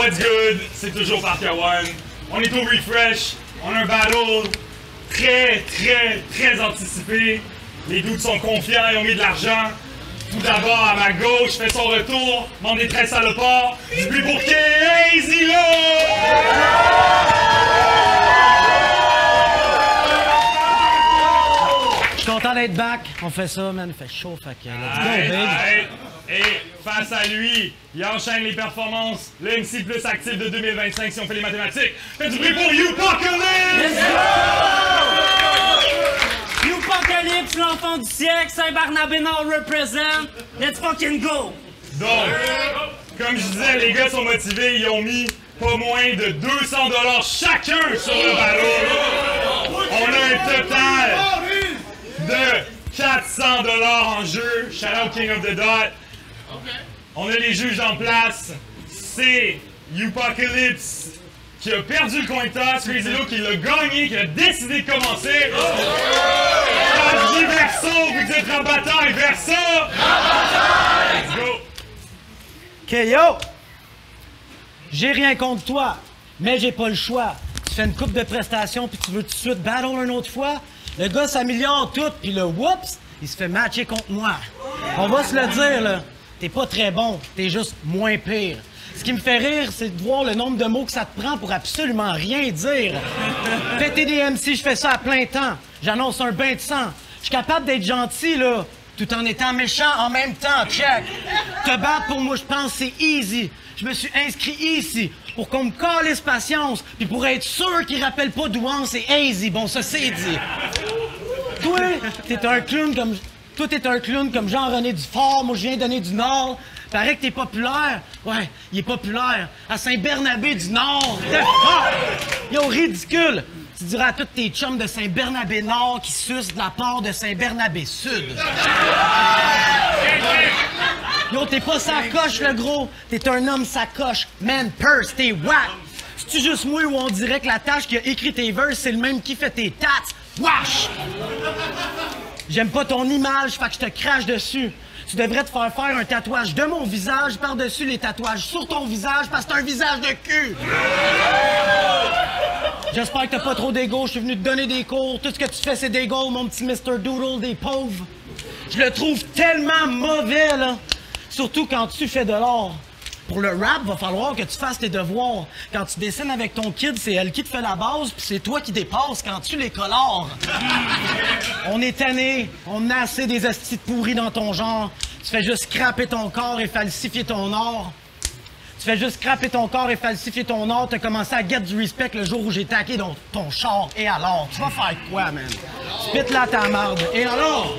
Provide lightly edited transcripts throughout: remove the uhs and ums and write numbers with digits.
What's good? C'est toujours Parker One. On est au refresh. On a un battle très anticipé. Les dudes sont confiants, ils ont mis de l'argent. Tout d'abord, à ma gauche, fait son retour. Monde des très salopards. Du bruit pour Easy là! Je suis content d'être back. On fait ça, man. Il fait chaud, fait que let's go, big. Et face à lui, il enchaîne les performances. Le MC plus actif de 2025 si on fait les mathématiques. Faites du bruit pour Youpocalypse! Youpocalypse, l'enfant du siècle, Saint-Barnabé Nord represent. Let's fucking go! Donc, comme je disais, les gars sont motivés. Ils ont mis pas moins de 200$ chacun sur le ballon. On a un total de 400$ en jeu. Shout out King of the Dot. On a les juges en place. C'est Youpocalypse qui a perdu le coin toss. Crazy Low qui l'a gagné, qui a décidé de commencer. Stratégie Verso, vous êtes en bataille. Verso! Let's go! OK, yo! J'ai rien contre toi, mais j'ai pas le choix. Tu fais une coupe de prestations puis tu veux tout de suite battle une autre fois? Le gars s'améliore tout, puis le whoops, il se fait matcher contre moi. On va se le dire, là. T'es pas très bon, t'es juste moins pire. Ce qui me fait rire, c'est de voir le nombre de mots que ça te prend pour absolument rien dire. Péter des MC, je fais ça à plein temps. J'annonce un bain de sang. Je suis capable d'être gentil, là, tout en étant méchant en même temps. Check. Te battre pour moi, je pense, c'est easy. Je me suis inscrit ici pour qu'on me calisse patience, puis pour être sûr qu'ils rappellent pas d'où c'est easy. Bon, ça, c'est dit. Toi, t'es un clown comme... Toi, t'es un clown comme Jean-René Dufort. Moi, je viens donner du Nord. Paraît que t'es populaire. Ouais, il est populaire. À Saint-Bernabé du Nord. Yo, ridicule. Tu diras à tous tes chums de Saint-Bernabé Nord qui sucent de la part de Saint-Bernabé Sud. Yo, t'es pas sacoche, le gros. T'es un homme sacoche. Man, purse, t'es whack. C'est-tu juste moi où on dirait que la tâche qui a écrit tes verses, c'est le même qui fait tes tats? Wesh! J'aime pas ton image, fait que je te crache dessus. Tu devrais te faire un tatouage de mon visage par-dessus les tatouages sur ton visage parce que t'as un visage de cul. J'espère que t'as pas trop d'ego, je suis venu te donner des cours. Tout ce que tu fais, c'est des goals, mon petit Mr. Doodle des pauvres. Je le trouve tellement mauvais, là. Surtout quand tu fais de l'art. Pour le rap, va falloir que tu fasses tes devoirs. Quand tu dessines avec ton kid, c'est elle qui te fait la base, puis c'est toi qui dépasses quand tu les colores. On est tanné, on a assez des astis pourris dans ton genre. Tu fais juste scraper ton corps et falsifier ton art. Tu fais juste scraper ton corps et falsifier ton art. T'as commencé à get du respect le jour où j'ai taqué dans ton char. Et alors? Tu vas faire quoi, man? Spit là ta marde. Et alors?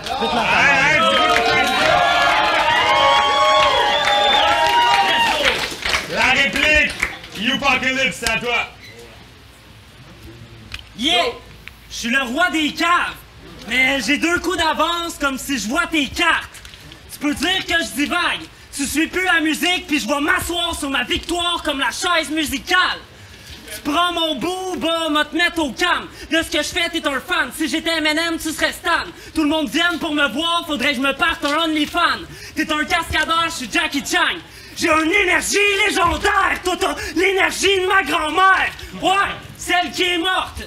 Spit là ta marde. La réplique! Youpocalypse, c'est à toi! Yeah! Je suis le roi des caves! Mais j'ai 2 coups d'avance comme si je vois tes cartes! Tu peux dire que je divague! Tu suis plus la musique puis je vais m'asseoir sur ma victoire comme la chaise musicale! Tu prends mon bout, bah, m'a te mettre au calme. De ce que je fais, t'es un fan. Si j'étais M&M, tu serais Stan. Tout le monde vient pour me voir, faudrait que je me parte un OnlyFans. T'es un cascadeur, je suis Jackie Chan. J'ai une énergie légendaire! Toi, t'as l'énergie de ma grand-mère! Ouais, celle qui est morte!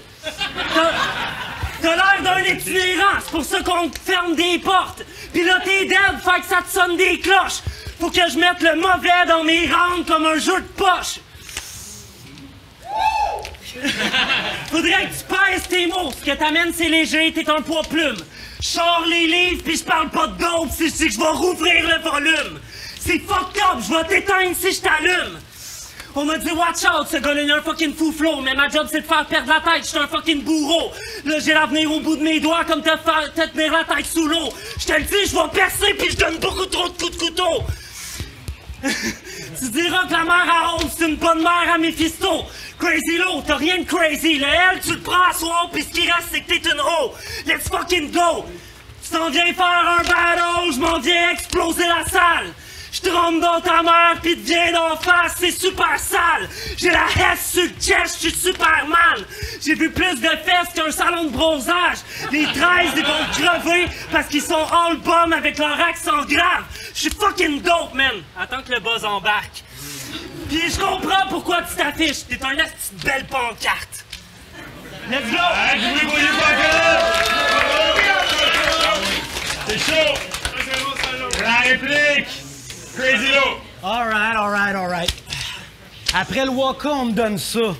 T'as l'air d'un itinérant, c'est pour ça qu'on te ferme des portes! Pis là, t'es dead, fait que ça te sonne des cloches! Faut que je mette le mauvais dans mes rangs comme un jeu de poche! Faudrait que tu pèses tes mots, ce que t'amènes c'est léger, t'es un poids plume! J'sors les livres pis j'parle pas de dope si je dis que je vais rouvrir le volume! C'est fucked up, je vais t'éteindre si je t'allume! On m'a dit watch out, ce gars-là il a un fucking fou flow, mais ma job c'est de faire perdre la tête, j'suis un fucking bourreau! Là j'ai l'avenir au bout de mes doigts comme te tenir la tête sous l'eau! Je te le dis, je vais percer pis je donne beaucoup trop de coups de couteau! Tu diras que la mère à Holmes c'est une bonne mère à Mephisto! Crazy Low, t'as rien de crazy, le L tu le prends à soir pis ce qui reste c'est que t'es une hoe! Let's fucking go! Tu t'en viens faire un battle, je m'en viens exploser la salle! Je trempe dans ta mère pis te viens d'en face, c'est super sale! J'ai la hesse sur le chest, je suis Superman! J'ai vu plus de fesses qu'un salon de bronzage! Les 13, ils vont crever parce qu'ils sont all bum avec leur accent grave! Je suis fucking dope, man! Attends que le buzz embarque! Puis je comprends pourquoi tu t'affiches. T'es un asti de belle pancarte. Let's go! Hey, du bruit pour YouPacalypse! C'est chaud! La réplique! Crazy Low! Alright. Après le Waka, on me donne ça.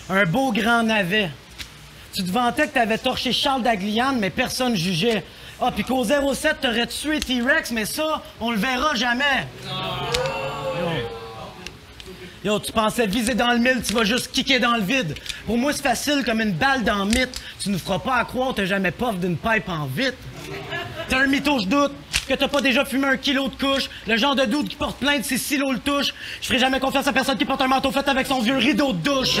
Un beau grand navet. Tu te vantais que t'avais torché Charles Dagliane, mais personne jugeait. Ah, puis qu'au 07, t'aurais tué T-Rex, mais ça, on le verra jamais. Yo, tu pensais viser dans le mille, tu vas juste kicker dans le vide. Pour moi, c'est facile comme une balle dans le mythe. Tu nous feras pas à croire que t'as jamais puff d'une pipe en vite. T'es un mytho, je doute. Que t'as pas déjà fumé 1 kilo de couche. Le genre de doute qui porte plainte si Silo le touche. Je ferai jamais confiance à personne qui porte un manteau fait avec son vieux rideau de douche.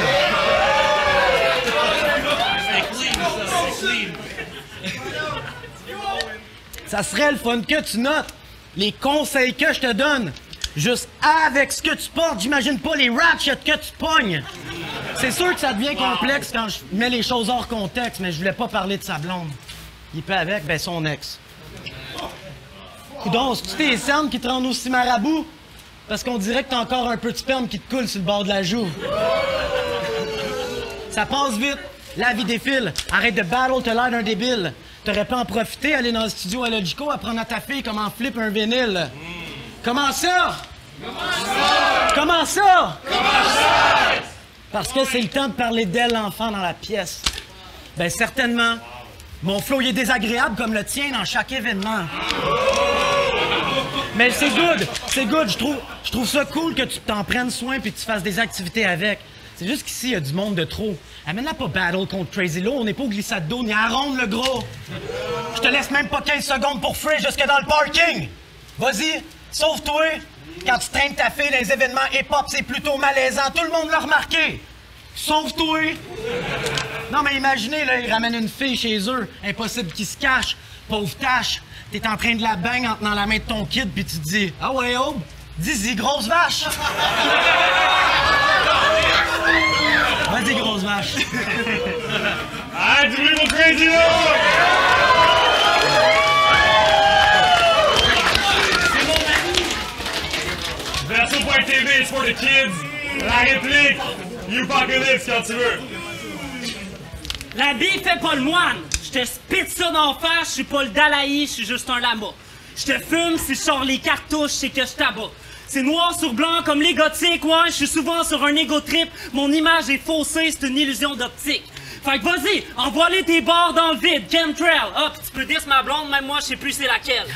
Ça serait le fun que tu notes les conseils que je te donne. Juste avec ce que tu portes, j'imagine pas les ratchets que tu pognes. C'est sûr que ça devient complexe quand je mets les choses hors contexte, mais je voulais pas parler de sa blonde. Il peut avec, ben son ex. Coudon, c'est-tu tes cernes qui te rendent aussi marabout? Parce qu'on dirait que t'as encore un peu de sperme qui te coule sur le bord de la joue. Ça passe vite, la vie défile. Arrête de battle, t'as l'air d'un débile. T'aurais pu en profiter, aller dans le studio à Logico, apprendre à ta fille comment flip un vinyle. Comment ça? Comment ça? Parce que c'est le temps de parler d'elle, l'enfant, dans la pièce. Ben certainement. Mon flow, il est désagréable comme le tien dans chaque événement. Mais c'est good. Je trouve ça cool que tu t'en prennes soin puis que tu fasses des activités avec. C'est juste qu'ici, il y a du monde de trop. Amène-la pas battle contre Crazy Low, on n'est pas au glissade d'eau ni à ronde, le gros. Je te laisse même pas 15 secondes pour free jusque dans le parking. Vas-y, sauve-toi. Quand tu traînes ta fille dans les événements hip-hop, c'est plutôt malaisant. Tout le monde l'a remarqué. Sauve-toi. Non, mais imaginez, là, ils ramènent une fille chez eux. Impossible qu'ils se cachent. Pauvre tâche. T'es en train de la bang en tenant la main de ton kid, puis tu te dis « Ah ouais, oh, dis-y, grosse vache! » Vas-y, grosse vache. Ah, du bruit pour Crazy Low! Verso.tv, it's for the kids. La réplique, YouPacalypse quand tu veux. L'habit fait pas le moine. Je te spit ça d'en face, je suis pas le Dalaï, je suis juste un lama. Je te fume, si je sors les cartouches, c'est que je t'abats. C'est noir sur blanc comme les gothiques, ouais, je suis souvent sur un ego trip. Mon image est faussée, c'est une illusion d'optique. Fait que vas-y, envoie-les tes barres dans le vide, chemtrail. Hop, tu peux dire ma blonde, même moi je sais plus c'est laquelle.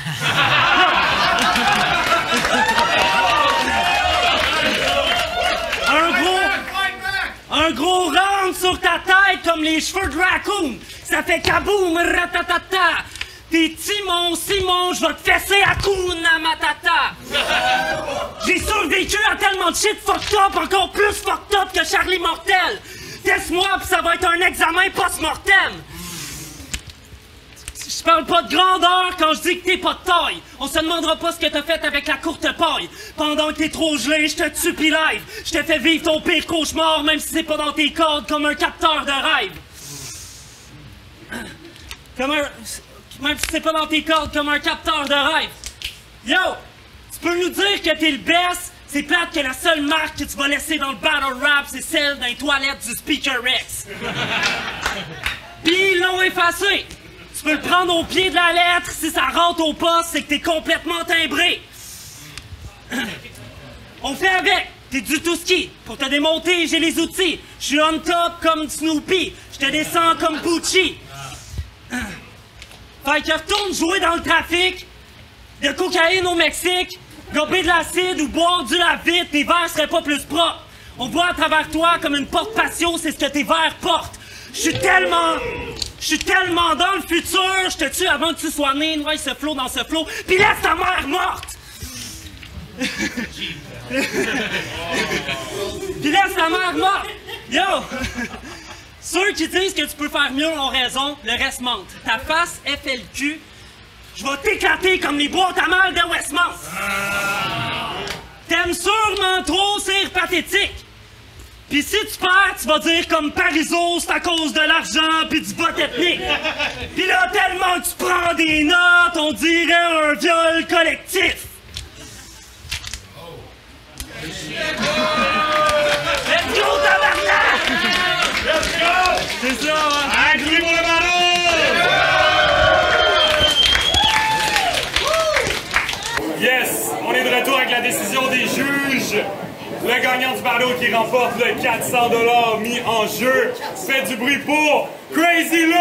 Un gros round sur ta tête comme les cheveux de raccoon. Ça fait kaboum, ratatata. T'es Timon, Simon, je vais te fesser à Kuna Matata. J'ai survécu à tellement de shit fucked up, encore plus fucked up que Charlie Mortel. Teste-moi pis ça va être un examen post-mortem. Je parle pas de grandeur quand je dis que t'es pas de taille. On se demandera pas ce que t'as fait avec la courte paille. Pendant que t'es trop gelé, je te tue pis live. Je te fais vivre ton pire cauchemar, même si c'est pas dans tes cordes, comme un capteur de rêve. Même si c'est pas dans tes cordes, comme un capteur de rêve. Yo! Tu peux nous dire que t'es le best? C'est plate que la seule marque que tu vas laisser dans le battle rap, c'est celle d'un toilette du Speaker Rex. Pis ils l'ont effacé. Tu peux le prendre au pied de la lettre, si ça rentre au poste, c'est que t'es complètement timbré. On fait avec, t'es du tout ski. Pour te démonter, j'ai les outils. Je suis on top comme Snoopy, je te descends comme Pucci. Fait que retourne jouer dans le trafic, de cocaïne au Mexique, gober de l'acide ou boire du lave-vite, tes verres seraient pas plus propres. On voit à travers toi comme une porte patio, c'est ce que tes verres portent. Je suis tellement dans le futur, je te tue avant que tu sois né, noie ce flot dans ce flot, pis laisse ta mère morte! Pis laisse ta mère morte! Yo! Ceux qui disent que tu peux faire mieux ont raison, le reste mente. Ta face FLQ, je vais t'éclater comme les boîtes à mal de Westmount! T'aimes sûrement trop c'est pathétique! Pis si tu perds, tu vas dire comme Parizeau, c'est à cause de l'argent pis du vote ethnique. Pis là, tellement que tu prends des notes, on dirait un viol collectif. Le gagnant du battle qui remporte le 400 $ mis en jeu. Faites du bruit pour Crazy Lou!